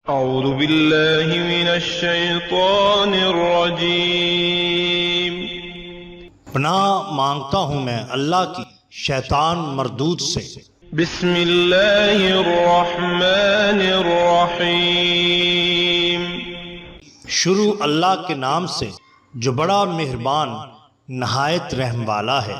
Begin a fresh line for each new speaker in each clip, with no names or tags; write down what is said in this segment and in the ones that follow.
اعوذ باللہ من الشیطان الرجیم۔
پناہ مانگتا ہوں میں اللہ کی شیطان مردود سے۔
بسم اللہ الرحمن الرحیم۔
شروع اللہ کے نام سے جو بڑا مہربان نہایت رحم والا ہے۔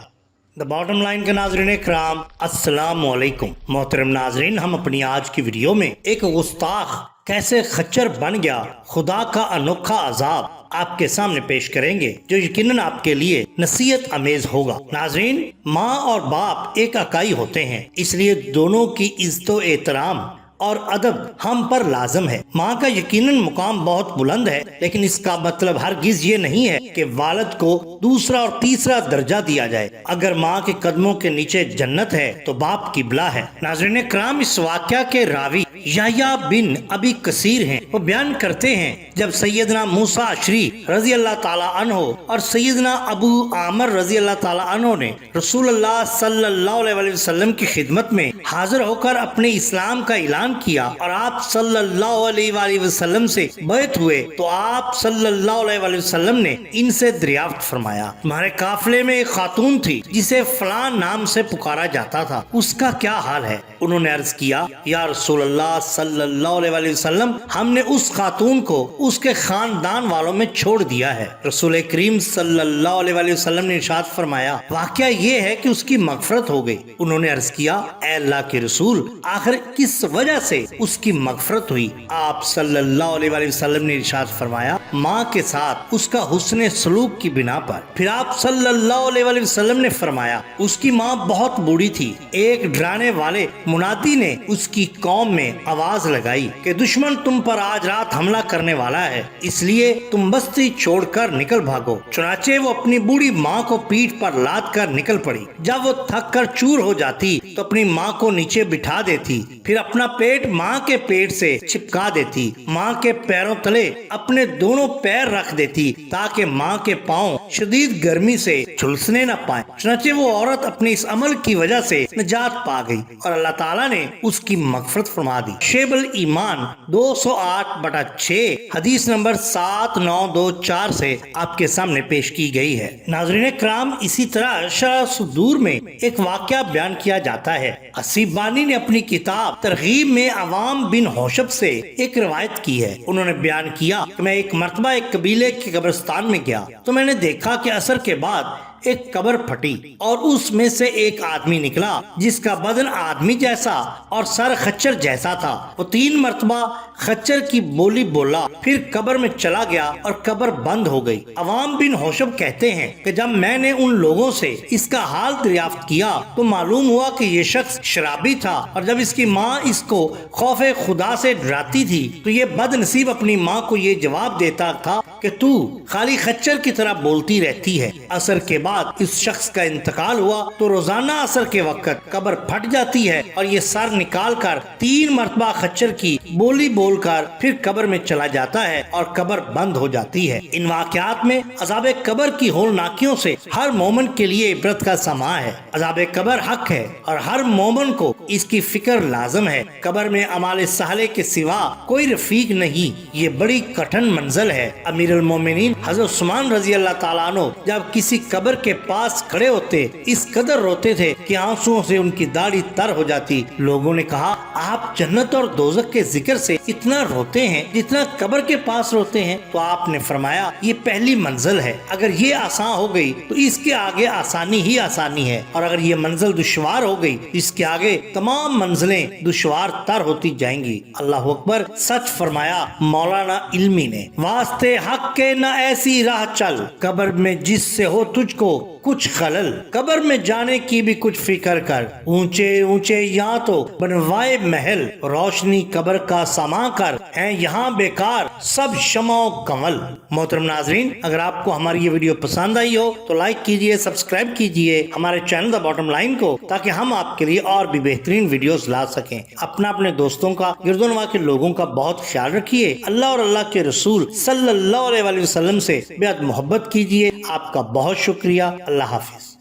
دا باٹم لائن کے ناظرین اکرام، السلام علیکم۔ محترم ناظرین، ہم اپنی آج کی ویڈیو میں ایک گستاخ کیسے خچر بن گیا، خدا کا انوکھا عذاب آپ کے سامنے پیش کریں گے جو یقیناً آپ کے لیے نصیحت امیز ہوگا۔ ناظرین، ماں اور باپ ایک اکائی ہوتے ہیں، اس لیے دونوں کی عزت و احترام اور ادب ہم پر لازم ہے۔ ماں کا یقیناً مقام بہت بلند ہے، لیکن اس کا مطلب ہرگز یہ نہیں ہے کہ والد کو دوسرا اور تیسرا درجہ دیا جائے۔ اگر ماں کے قدموں کے نیچے جنت ہے تو باپ کی بلا ہے۔ ناظرین کرام، اس واقعہ کے راوی یحییٰ بن ابی کثیر ہیں۔ وہ بیان کرتے ہیں جب سیدنا موسیٰ اشعری رضی اللہ تعالیٰ عنہ اور سیدنا ابو عامر رضی اللہ تعالیٰ عنہ نے رسول اللہ صلی اللہ علیہ وسلم کی خدمت میں حاضر ہو کر اپنے اسلام کا اعلان کیا اور آپ صلی اللہ علیہ وآلہ وسلم سے بیعت ہوئے تو آپ صلی اللہ علیہ وآلہ وسلم نے ان سے دریافت فرمایا، تمہارے قافلے میں ایک خاتون تھی جسے فلاں نام سے پکارا جاتا تھا، اس کا کیا حال ہے؟ انہوں نے عرض کیا، یا رسول اللہ صلی اللہ علیہ وآلہ وسلم، ہم نے اس خاتون کو اس کے خاندان والوں میں چھوڑ دیا ہے۔ رسول کریم صلی اللہ علیہ وآلہ وسلم نے ارشاد فرمایا، واقعہ یہ ہے کہ اس کی مغفرت ہو گئی۔ انہوں نے عرض کیا، اے اللہ کے رسول، آخر کس وجہ سے اس کی مغفرت ہوئی؟ آپ صلی اللہ علیہ وآلہ وسلم نے ارشاد فرمایا، ماں کے ساتھ اس کا حسن سلوک کی بنا پر۔ پھر آپ صلی اللہ علیہ وآلہ وسلم نے فرمایا، اس کی ماں بہت بوڑھی تھی۔ ایک ڈرانے والے منادی نے اس کی قوم میں آواز لگائی کہ دشمن تم پر آج رات حملہ کرنے والا ہے، اس لیے تم بستی چھوڑ کر نکل بھاگو۔ چنانچہ وہ اپنی بوڑھی ماں کو پیٹھ پر لاد کر نکل پڑی۔ جب وہ تھک کر چور ہو جاتی تو اپنی ماں کو نیچے بٹھا دیتی، پھر اپنا پیٹ ماں کے پیٹ سے چپکا دیتی، ماں کے پیروں تلے اپنے دونوں پیر رکھ دیتی تاکہ ماں کے پاؤں شدید گرمی سے جھلسنے نہ پائیں۔ چنانچہ وہ عورت اپنے اس عمل کی وجہ سے نجات پا گئی اور اللہ تعالیٰ نے اس کی مغفرت فرما دی۔ شعب الایمان 208/6 حدیث نمبر 7924 سے آپ کے سامنے پیش کی گئی ہے۔ ناظرین کرام، اسی طرح شرح صدور میں ایک واقعہ بیان کیا جاتا ہے۔ حسیب بانی نے اپنی کتاب ترغیب میں عوام بن ہوشب سے ایک روایت کی ہے۔ انہوں نے بیان کیا کہ میں ایک مرتبہ ایک قبیلے کے قبرستان میں گیا تو میں نے دیکھا کہ عصر کے بعد ایک قبر پھٹی اور اس میں سے ایک آدمی نکلا جس کا بدن آدمی جیسا اور سر خچر جیسا تھا۔ وہ 3 مرتبہ خچر کی بولی بولا، پھر قبر میں چلا گیا اور قبر بند ہو گئی۔ عوام بن ہوشب کہتے ہیں کہ جب میں نے ان لوگوں سے اس کا حال دریافت کیا تو معلوم ہوا کہ یہ شخص شرابی تھا، اور جب اس کی ماں اس کو خوف خدا سے ڈراتی تھی تو یہ بد نصیب اپنی ماں کو یہ جواب دیتا تھا کہ تو خالی خچر کی طرح بولتی رہتی ہے۔ عصر کے بعد اس شخص کا انتقال ہوا تو روزانہ عصر کے وقت قبر پھٹ جاتی ہے اور یہ سر نکال کر 3 مرتبہ خچر کی بولی بول کر پھر قبر میں چلا جاتا ہے اور قبر بند ہو جاتی ہے۔ ان واقعات میں عذاب قبر کی ہولناکیوں سے ہر مومن کے لیے عبرت کا سماع ہے۔ عذاب قبر حق ہے اور ہر مومن کو اس کی فکر لازم ہے۔ قبر میں اعمال صالحہ کے سوا کوئی رفیق نہیں، یہ بڑی کٹھن منزل ہے۔ امیر المومنین حضرت عثمان رضی اللہ تعالیٰ عنہ جب کسی قبر کے پاس کھڑے ہوتے اس قدر روتے تھے کہ آنسوؤں سے ان کی داڑھی تر ہو جاتی۔ لوگوں نے کہا، آپ جنت اور دوزخ کے ذکر سے اتنا روتے ہیں جتنا قبر کے پاس روتے ہیں؟ تو آپ نے فرمایا، یہ پہلی منزل ہے، اگر یہ آسان ہو گئی تو اس کے آگے آسانی ہی آسانی ہے، اور اگر یہ منزل دشوار ہو گئی اس کے آگے تمام منزلیں دشوار تر ہوتی جائیں گی۔ اللہ اکبر، سچ فرمایا مولانا علمی نے۔ واسطے حق کے نہ ایسی راہ چل، قبر میں جس سے ہو تجھ کو کچھ خلل، قبر میں جانے کی بھی کچھ فکر کر، اونچے اونچے یہاں تو بنوائے محل، روشنی قبر کا سما کر، ہیں یہاں بیکار سب شمع و کنول۔ محترم ناظرین، اگر آپ کو ہماری یہ ویڈیو پسند آئی ہو تو لائک کیجئے، سبسکرائب کیجئے ہمارے چینل دا باٹم لائن کو، تاکہ ہم آپ کے لیے اور بھی بہترین ویڈیوز لا سکیں۔ اپنے دوستوں کا، گرد و نواح کے لوگوں کا بہت خیال رکھیے۔ اللہ اور اللہ کے رسول صلی اللہ علیہ وسلم سے بے حد محبت کیجئے۔ آپ کا بہت شکریہ۔ اللہ حافظ۔